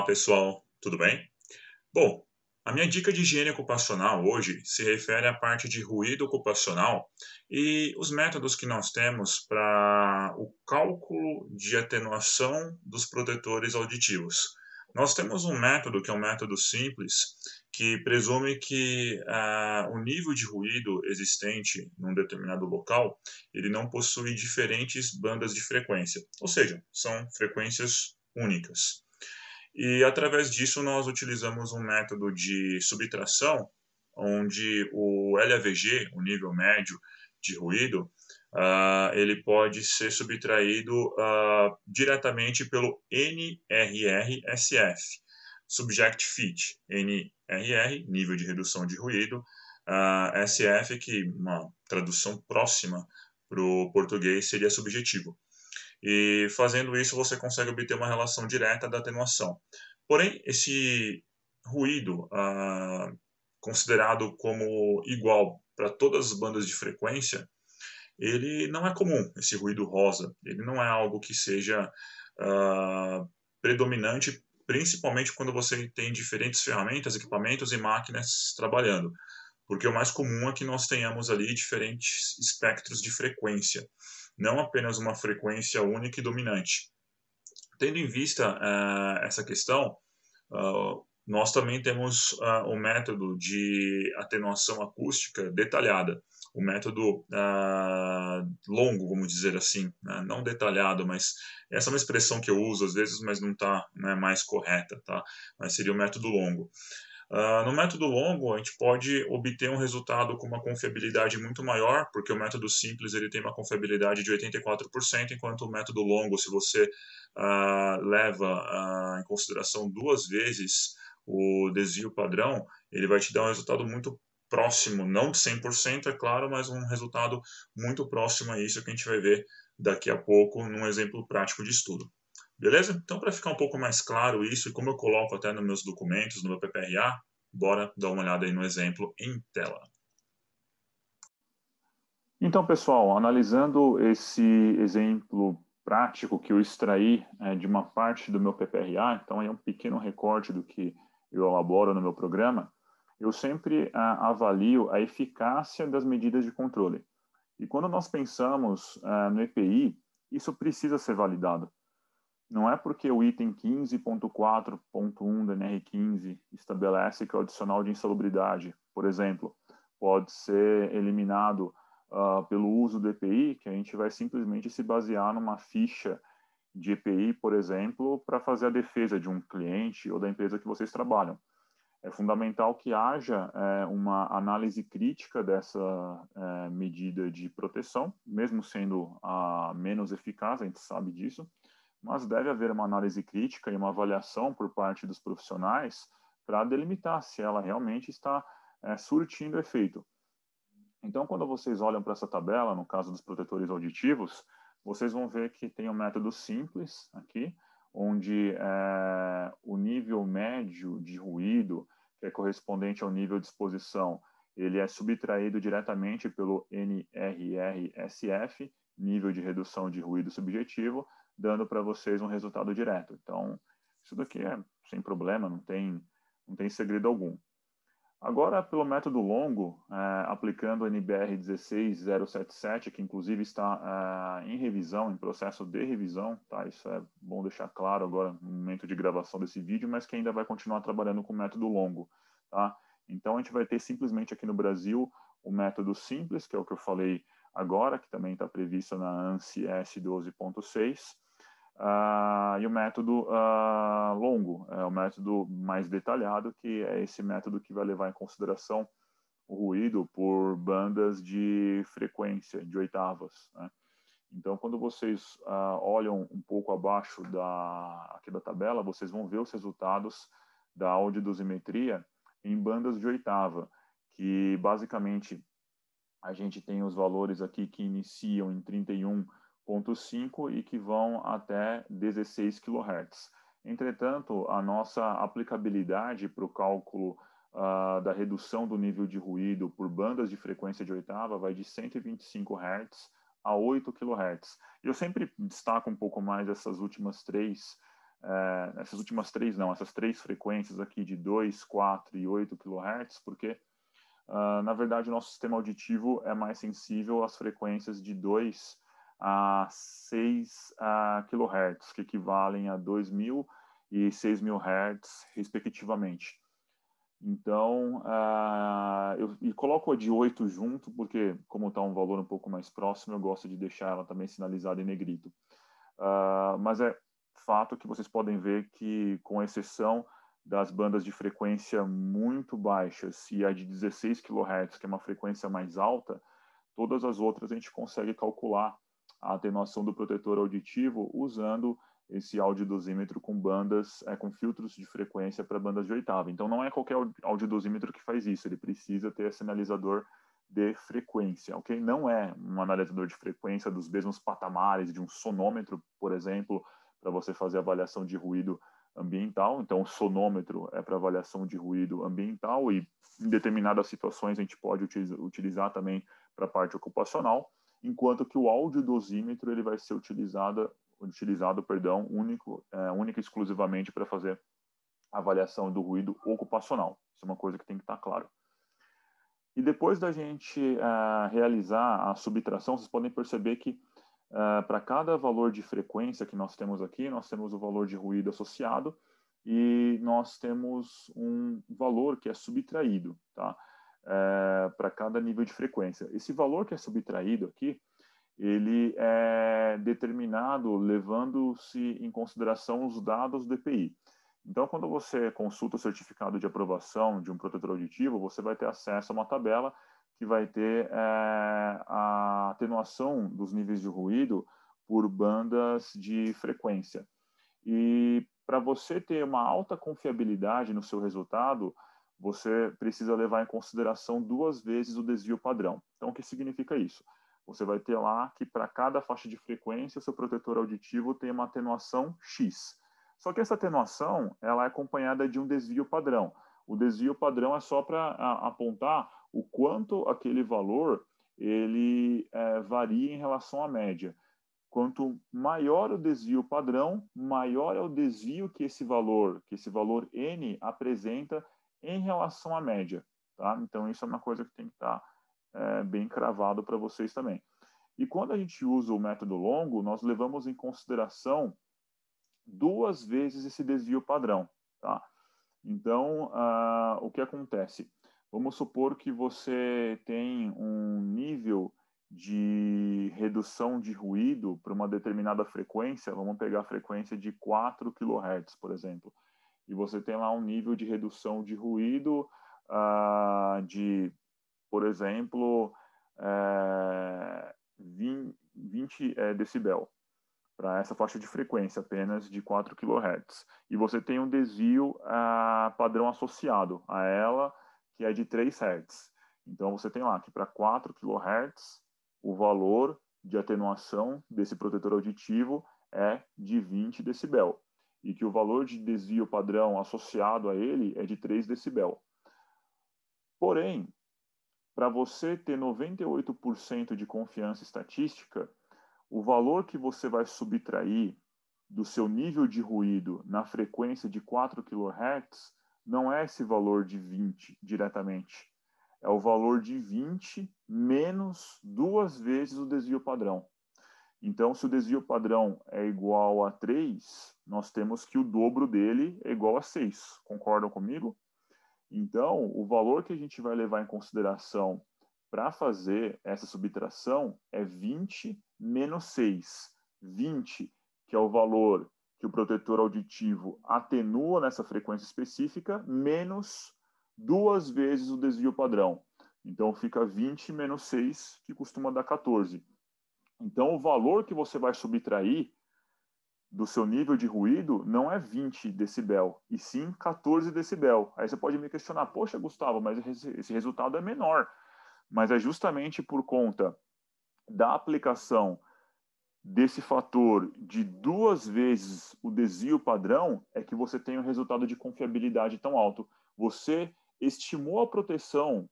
pessoal, tudo bem? Bom, a minha dica de higiene ocupacional hoje se refere à parte de ruído ocupacional e os métodos que nós temos para o cálculo de atenuação dos protetores auditivos. Nós temos um método que é um método simples, que presume que o nível de ruído existente num determinado local, ele não possui diferentes bandas de frequência, ou seja, são frequências únicas. E através disso nós utilizamos um método de subtração, onde o LAVG, o nível médio de ruído, ele pode ser subtraído diretamente pelo NRR-SF, Subject Fit, NRR, nível de redução de ruído, SF, que uma tradução próxima para o português seria subjetivo. E fazendo isso, você consegue obter uma relação direta da atenuação. Porém, esse ruído, considerado como igual para todas as bandas de frequência, ele não é comum, esse ruído rosa. Ele não é algo que seja predominante, principalmente quando você tem diferentes ferramentas, equipamentos e máquinas trabalhando. Porque o mais comum é que nós tenhamos ali diferentes espectros de frequência, não apenas uma frequência única e dominante. Tendo em vista essa questão, nós também temos o método de atenuação acústica detalhada, o método longo, vamos dizer assim, né? Não detalhado, mas essa é uma expressão que eu uso às vezes, mas não está mais correta, tá? Mas seria o método longo. No método longo, a gente pode obter um resultado com uma confiabilidade muito maior, porque o método simples ele tem uma confiabilidade de 84%, enquanto o método longo, se você leva em consideração duas vezes o desvio padrão, ele vai te dar um resultado muito próximo, não de 100%, é claro, mas um resultado muito próximo a isso que a gente vai ver daqui a pouco num exemplo prático de estudo. Beleza? Então, para ficar um pouco mais claro isso, e como eu coloco até nos meus documentos, no meu PPRA, bora dar uma olhada aí no exemplo em tela. Então, pessoal, analisando esse exemplo prático que eu extraí de uma parte do meu PPRA, então é um pequeno recorte do que eu elaboro no meu programa, eu sempre avalio a eficácia das medidas de controle. E quando nós pensamos no EPI, isso precisa ser validado. Não é porque o item 15.4.1 da NR15 estabelece que o adicional de insalubridade, por exemplo, pode ser eliminado pelo uso do EPI, que a gente vai simplesmente se basear numa ficha de EPI, por exemplo, para fazer a defesa de um cliente ou da empresa que vocês trabalham. É fundamental que haja uma análise crítica dessa medida de proteção, mesmo sendo a menos eficaz, a gente sabe disso, mas deve haver uma análise crítica e uma avaliação por parte dos profissionais para delimitar se ela realmente está surtindo efeito. Então, quando vocês olham para essa tabela, no caso dos protetores auditivos, vocês vão ver que tem um método simples aqui, onde o nível médio de ruído, que é correspondente ao nível de exposição, ele é subtraído diretamente pelo NRR-SF, nível de redução de ruído subjetivo, dando para vocês um resultado direto. Então, isso daqui é sem problema, não tem segredo algum. Agora, pelo método longo, aplicando o NBR 16077, que inclusive está em revisão, em processo de revisão, tá? Isso é bom deixar claro agora no momento de gravação desse vídeo, mas que ainda vai continuar trabalhando com o método longo, tá? Então, a gente vai ter simplesmente aqui no Brasil o método simples, que é o que eu falei agora, que também está previsto na ANSI S12.6, e o método longo, é o método mais detalhado, que é esse método que vai levar em consideração o ruído por bandas de frequência, de oitavas, né? Então, quando vocês olham um pouco abaixo aqui da tabela, vocês vão ver os resultados da audiodosimetria em bandas de oitava, que basicamente a gente tem os valores aqui que iniciam em 31.5 e que vão até 16 kHz. Entretanto, a nossa aplicabilidade para o cálculo da redução do nível de ruído por bandas de frequência de oitava vai de 125 Hz a 8 kHz. Eu sempre destaco um pouco mais essas últimas três essas últimas três não, essas três frequências aqui de 2, 4 e 8 kHz, porque, na verdade, o nosso sistema auditivo é mais sensível às frequências de 2 a 6 kHz, que equivalem a 2.000 e 6.000 Hz, respectivamente. Então, eu coloco a de 8 junto, porque como está um valor um pouco mais próximo, eu gosto de deixar ela também sinalizada em negrito. Mas é fato que vocês podem ver que, com exceção das bandas de frequência muito baixas e a de 16 kHz, que é uma frequência mais alta, todas as outras a gente consegue calcular a atenuação do protetor auditivo usando esse audiodosímetro com bandas, com filtros de frequência para bandas de oitava. Então não é qualquer audiodosímetro que faz isso, ele precisa ter sinalizador de frequência, ok? Não é um analisador de frequência dos mesmos patamares de um sonômetro, por exemplo, para você fazer avaliação de ruído ambiental. Então o sonômetro é para avaliação de ruído ambiental e em determinadas situações a gente pode utilizar também para a parte ocupacional, enquanto que o audiodosímetro ele vai ser utilizado, única e exclusivamente para fazer avaliação do ruído ocupacional. Isso é uma coisa que tem que estar claro. E depois da gente realizar a subtração, vocês podem perceber que para cada valor de frequência que nós temos aqui, nós temos o valor de ruído associado e nós temos um valor que é subtraído, tá? Para cada nível de frequência. Esse valor que é subtraído aqui, ele é determinado levando-se em consideração os dados do EPI. Então, quando você consulta o certificado de aprovação de um protetor auditivo, você vai ter acesso a uma tabela que vai ter a atenuação dos níveis de ruído por bandas de frequência. E para você ter uma alta confiabilidade no seu resultado, você precisa levar em consideração 2 vezes o desvio padrão. Então, o que significa isso? Você vai ter lá que para cada faixa de frequência, o seu protetor auditivo tem uma atenuação X. Só que essa atenuação ela é acompanhada de um desvio padrão. O desvio padrão é só para apontar o quanto aquele valor ele varia em relação à média. Quanto maior o desvio padrão, maior é o desvio que esse valor N apresenta em relação à média. Tá? Então, isso é uma coisa que tem que estar bem cravado para vocês também. E quando a gente usa o método longo, nós levamos em consideração 2 vezes esse desvio padrão. Tá? Então, o que acontece? Vamos supor que você tem um nível de redução de ruído para uma determinada frequência, vamos pegar a frequência de 4 kHz, por exemplo, e você tem lá um nível de redução de ruído de, por exemplo, 20 decibel, para essa faixa de frequência apenas de 4 kHz. E você tem um desvio padrão associado a ela, que é de 3 Hz. Então você tem lá que para 4 kHz o valor de atenuação desse protetor auditivo é de 20 decibel. E que o valor de desvio padrão associado a ele é de 3 decibel. Porém, para você ter 98% de confiança estatística, o valor que você vai subtrair do seu nível de ruído na frequência de 4 kHz não é esse valor de 20 diretamente. É o valor de 20 menos 2 vezes o desvio padrão. Então, se o desvio padrão é igual a 3, nós temos que o dobro dele é igual a 6. Concordam comigo? Então, o valor que a gente vai levar em consideração para fazer essa subtração é 20 menos 6. 20, que é o valor que o protetor auditivo atenua nessa frequência específica, menos 2 vezes o desvio padrão. Então, fica 20 menos 6, que costuma dar 14. Então, o valor que você vai subtrair do seu nível de ruído não é 20 decibel, e sim 14 decibel. Aí você pode me questionar, poxa, Gustavo, mas esse resultado é menor. Mas é justamente por conta da aplicação desse fator de 2 vezes o desvio padrão é que você tem um resultado de confiabilidade tão alto. Você estimou a proteção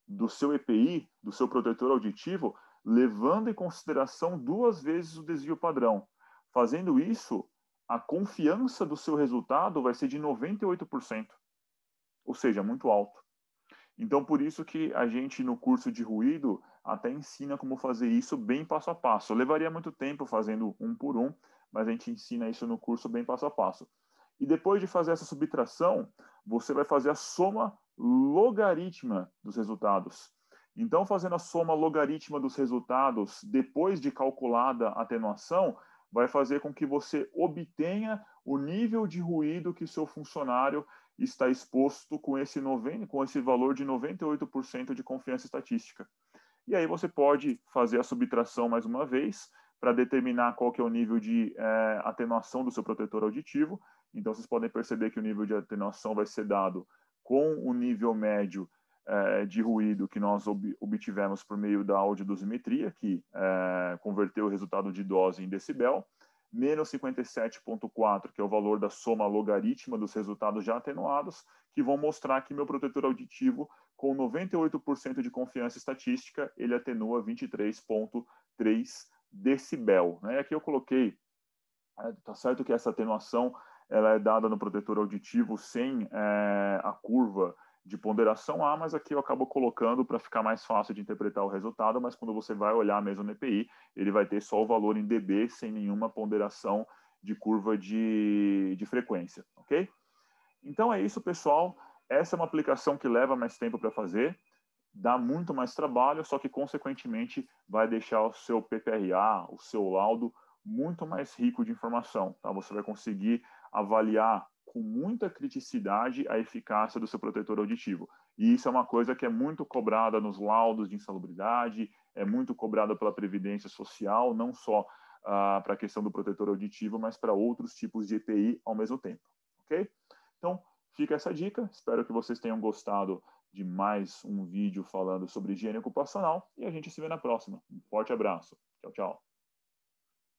do seu EPI, do seu protetor auditivo, levando em consideração 2 vezes o desvio padrão. Fazendo isso, a confiança do seu resultado vai ser de 98%, ou seja, muito alto. Então, por isso que a gente, no curso de ruído, até ensina como fazer isso bem passo a passo. Eu levaria muito tempo fazendo um por um, mas a gente ensina isso no curso bem passo a passo. E depois de fazer essa subtração, você vai fazer a soma logarítmica dos resultados. Então, fazendo a soma logarítmica dos resultados, depois de calculada a atenuação, vai fazer com que você obtenha o nível de ruído que seu funcionário está exposto com esse valor de 98% de confiança estatística. E aí você pode fazer a subtração mais uma vez para determinar qual que é o nível de atenuação do seu protetor auditivo. Então vocês podem perceber que o nível de atenuação vai ser dado com o nível médio de ruído que nós obtivemos por meio da audiodosimetria, que converteu o resultado de dose em decibel, menos 57,4, que é o valor da soma logarítmica dos resultados já atenuados, que vão mostrar que meu protetor auditivo, com 98% de confiança estatística, ele atenua 23,3 decibel. Aqui eu coloquei, tá certo que essa atenuação ela é dada no protetor auditivo sem a curva de ponderação A, mas aqui eu acabo colocando para ficar mais fácil de interpretar o resultado, mas quando você vai olhar mesmo no EPI, ele vai ter só o valor em dB, sem nenhuma ponderação de curva de frequência, ok? Então é isso, pessoal. Essa é uma aplicação que leva mais tempo para fazer, dá muito mais trabalho, só que, consequentemente, vai deixar o seu PPRA, o seu laudo, muito mais rico de informação. Tá? Você vai conseguir avaliar com muita criticidade a eficácia do seu protetor auditivo. E isso é uma coisa que é muito cobrada nos laudos de insalubridade, é muito cobrada pela Previdência Social, não só para a questão do protetor auditivo, mas para outros tipos de EPI ao mesmo tempo. Ok? Então, fica essa dica. Espero que vocês tenham gostado de mais um vídeo falando sobre higiene ocupacional e a gente se vê na próxima. Um forte abraço. Tchau, tchau.